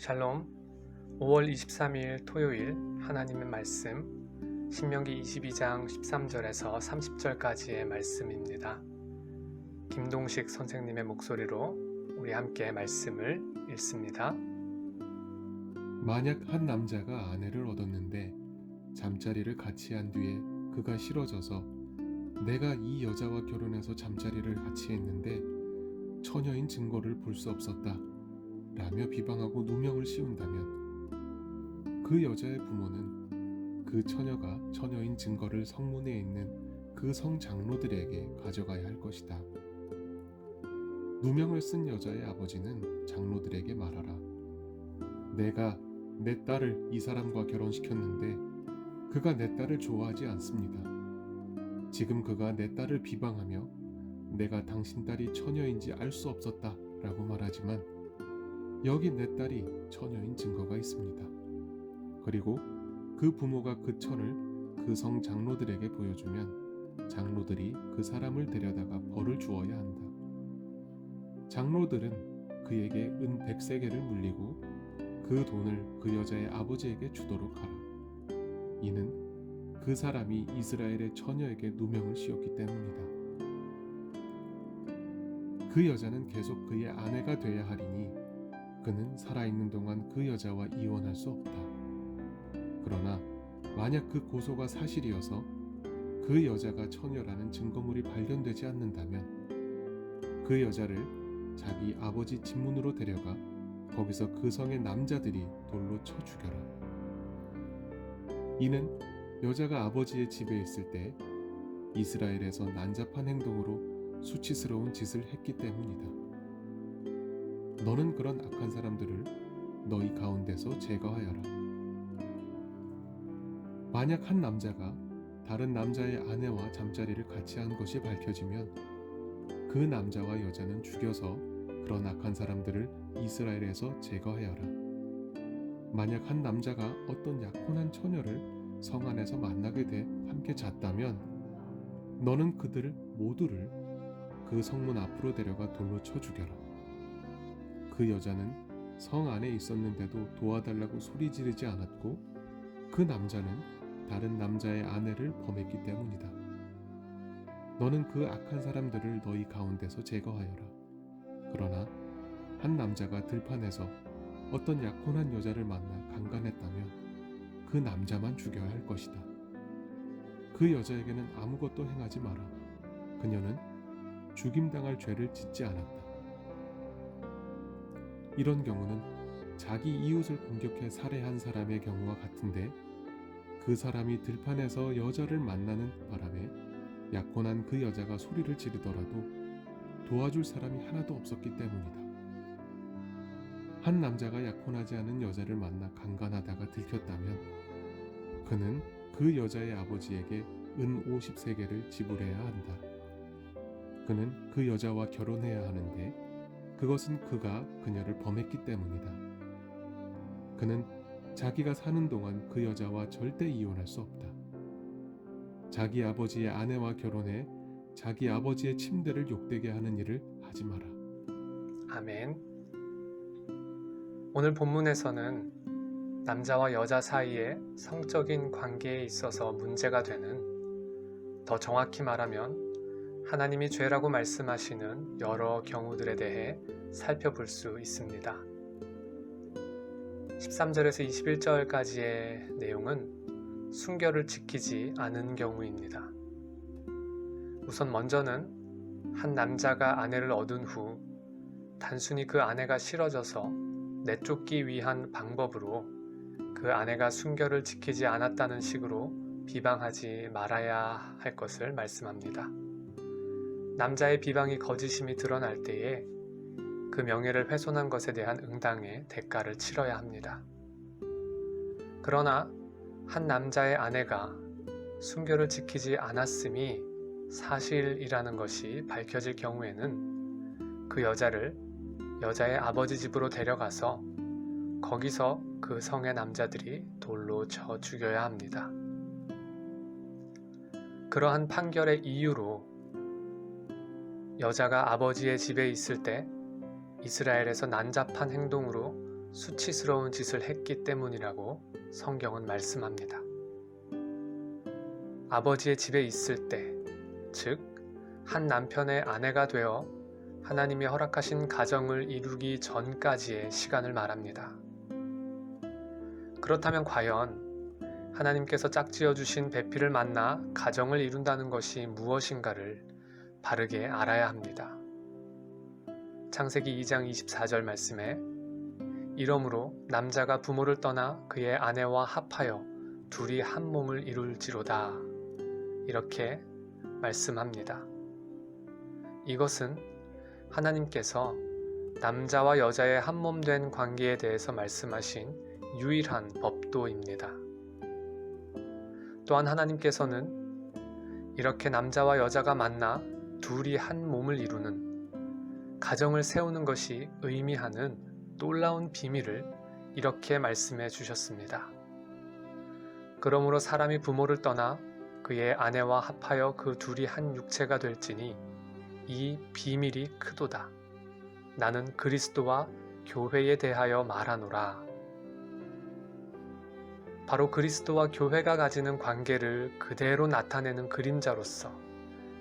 샬롬. 5월 23일 토요일 하나님의 말씀 신명기 22장 13절에서 30절까지의 말씀입니다. 김동식 선생님의 목소리로 우리 함께 말씀을 읽습니다. 만약 한 남자가 아내를 얻었는데 잠자리를 같이 한 뒤에 그가 싫어져서 내가 이 여자와 결혼해서 잠자리를 같이 했는데 처녀인 증거를 볼 수 없었다 라며 비방하고 누명을 씌운다면 그 여자의 부모는 그 처녀가 처녀인 증거를 성문에 있는 그 성장로들에게 가져가야 할 것이다. 누명을 쓴 여자의 아버지는 장로들에게 말하라. 내가 내 딸을 이 사람과 결혼시켰는데 그가 내 딸을 좋아하지 않습니다. 지금 그가 내 딸을 비방하며 내가 당신 딸이 처녀인지 알 수 없었다 라고 말하지만 여기 내 딸이 처녀인 증거가 있습니다. 그리고 그 부모가 그 천을 그 성 장로들에게 보여주면 장로들이 그 사람을 데려다가 벌을 주어야 한다. 장로들은 그에게 은 100세겔을 물리고 그 돈을 그 여자의 아버지에게 주도록 하라. 이는 그 사람이 이스라엘의 처녀에게 누명을 씌웠기 때문이다. 그 여자는 계속 그의 아내가 돼야 하리니 그는 살아있는 동안 그 여자와 이혼할 수 없다. 그러나 만약 그 고소가 사실이어서 그 여자가 처녀라는 증거물이 발견되지 않는다면 그 여자를 자기 아버지 집문으로 데려가 거기서 그 성의 남자들이 돌로 쳐 죽여라. 이는 여자가 아버지의 집에 있을 때 이스라엘에서 난잡한 행동으로 수치스러운 짓을 했기 때문이다. 너는 그런 악한 사람들을 너희 가운데서 제거하여라. 만약 한 남자가 다른 남자의 아내와 잠자리를 같이 한 것이 밝혀지면 그 남자와 여자는 죽여서 그런 악한 사람들을 이스라엘에서 제거하여라. 만약 한 남자가 어떤 약혼한 처녀를 성 안에서 만나게 돼 함께 잤다면 너는 그들을 모두를 그 성문 앞으로 데려가 돌로 쳐 죽여라. 그 여자는 성 안에 있었는데도 도와달라고 소리 지르지 않았고 그 남자는 다른 남자의 아내를 범했기 때문이다. 너는 그 악한 사람들을 너희 가운데서 제거하여라. 그러나 한 남자가 들판에서 어떤 약혼한 여자를 만나 강간했다면 그 남자만 죽여야 할 것이다. 그 여자에게는 아무것도 행하지 마라. 그녀는 죽임당할 죄를 짓지 않았다. 이런 경우는 자기 이웃을 공격해 살해한 사람의 경우와 같은데 그 사람이 들판에서 여자를 만나는 바람에 약혼한 그 여자가 소리를 지르더라도 도와줄 사람이 하나도 없었기 때문이다. 한 남자가 약혼하지 않은 여자를 만나 강간하다가 들켰다면 그는 그 여자의 아버지에게 은 50세겔을 지불해야 한다. 그는 그 여자와 결혼해야 하는데 그것은 그가 그녀를 범했기 때문이다. 그는 자기가 사는 동안 그 여자와 절대 이혼할 수 없다. 자기 아버지의 아내와 결혼해 자기 아버지의 침대를 욕되게 하는 일을 하지 마라. 아멘. 오늘 본문에서는 남자와 여자 사이의 성적인 관계에 있어서 문제가 되는, 더 정확히 말하면 하나님이 죄라고 말씀하시는 여러 경우들에 대해 살펴볼 수 있습니다. 13절에서 21절까지의 내용은 순결을 지키지 않은 경우입니다. 우선 먼저는 한 남자가 아내를 얻은 후 단순히 그 아내가 싫어져서 내쫓기 위한 방법으로 그 아내가 순결을 지키지 않았다는 식으로 비방하지 말아야 할 것을 말씀합니다. 남자의 비방이 거짓임이 드러날 때에 그 명예를 훼손한 것에 대한 응당의 대가를 치러야 합니다. 그러나 한 남자의 아내가 순결을 지키지 않았음이 사실이라는 것이 밝혀질 경우에는 그 여자를 여자의 아버지 집으로 데려가서 거기서 그 성의 남자들이 돌로 쳐 죽여야 합니다. 그러한 판결의 이유로 여자가 아버지의 집에 있을 때 이스라엘에서 난잡한 행동으로 수치스러운 짓을 했기 때문이라고 성경은 말씀합니다. 아버지의 집에 있을 때, 즉, 한 남편의 아내가 되어 하나님이 허락하신 가정을 이루기 전까지의 시간을 말합니다. 그렇다면 과연 하나님께서 짝지어 주신 배필을 만나 가정을 이룬다는 것이 무엇인가를 바르게 알아야 합니다. 창세기 2장 24절 말씀에 이러므로 남자가 부모를 떠나 그의 아내와 합하여 둘이 한 몸을 이룰지로다. 이렇게 말씀합니다. 이것은 하나님께서 남자와 여자의 한 몸 된 관계에 대해서 말씀하신 유일한 법도입니다. 또한 하나님께서는 이렇게 남자와 여자가 만나 둘이 한 몸을 이루는 가정을 세우는 것이 의미하는 놀라운 비밀을 이렇게 말씀해 주셨습니다. 그러므로 사람이 부모를 떠나 그의 아내와 합하여 그 둘이 한 육체가 될지니 이 비밀이 크도다. 나는 그리스도와 교회에 대하여 말하노라. 바로 그리스도와 교회가 가지는 관계를 그대로 나타내는 그림자로서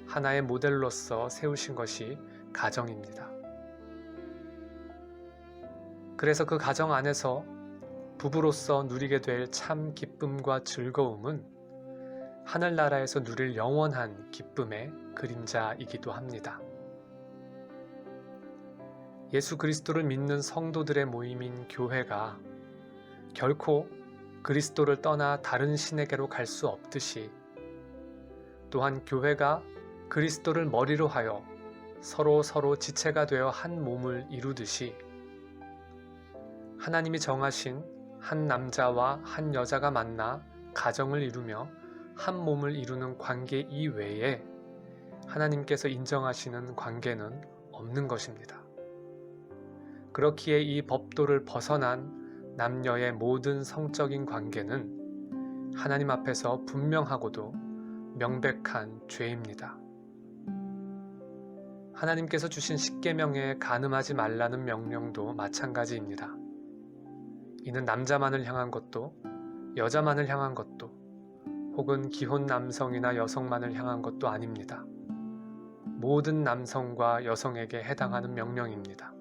하나의 모델로서 세우신 것이 가정입니다. 그래서 그 가정 안에서 부부로서 누리게 될 참 기쁨과 즐거움은 하늘나라에서 누릴 영원한 기쁨의 그림자이기도 합니다. 예수 그리스도를 믿는 성도들의 모임인 교회가 결코 그리스도를 떠나 다른 신에게로 갈 수 없듯이 또한 교회가 그리스도를 머리로 하여 서로 지체가 되어 한 몸을 이루듯이 하나님이 정하신 한 남자와 한 여자가 만나 가정을 이루며 한 몸을 이루는 관계 이외에 하나님께서 인정하시는 관계는 없는 것입니다. 그렇기에 이 법도를 벗어난 남녀의 모든 성적인 관계는 하나님 앞에서 분명하고도 명백한 죄입니다. 하나님께서 주신 십계명에 간음하지 말라는 명령도 마찬가지입니다. 이는 남자만을 향한 것도 여자만을 향한 것도 혹은 기혼 남성이나 여성만을 향한 것도 아닙니다. 모든 남성과 여성에게 해당하는 명령입니다.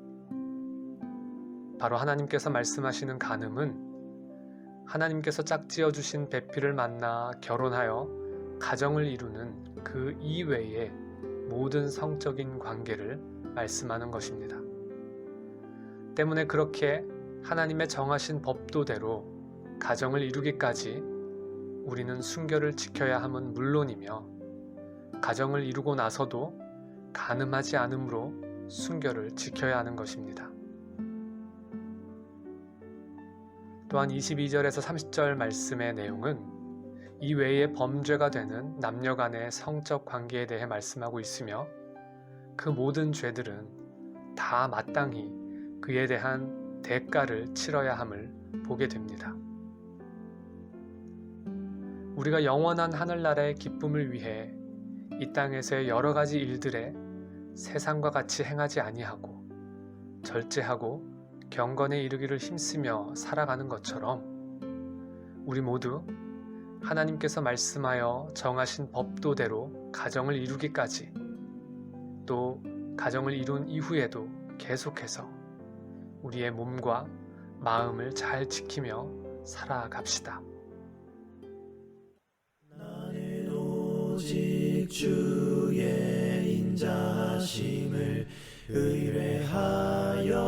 바로 하나님께서 말씀하시는 간음은 하나님께서 짝지어 주신 배필을 만나 결혼하여 가정을 이루는 그 이외의 모든 성적인 관계를 말씀하는 것입니다. 때문에 그렇게 하나님의 정하신 법도대로 가정을 이루기까지 우리는 순결을 지켜야 함은 물론이며 가정을 이루고 나서도 간음하지 않음으로 순결을 지켜야 하는 것입니다. 또한 22절에서 30절 말씀의 내용은 이 외에 범죄가 되는 남녀 간의 성적 관계에 대해 말씀하고 있으며 그 모든 죄들은 다 마땅히 그에 대한 대가를 치러야 함을 보게 됩니다. 우리가 영원한 하늘나라의 기쁨을 위해 이 땅에서의 여러 가지 일들에 세상과 같이 행하지 아니하고 절제하고 경건에 이르기를 힘쓰며 살아가는 것처럼 우리 모두 하나님께서 말씀하여 정하신 법도대로 가정을 이루기까지 또 가정을 이룬 이후에도 계속해서 우리의 몸과 마음을 잘 지키며 살아갑시다. 나는 오직 주의 인자하심을 의뢰하여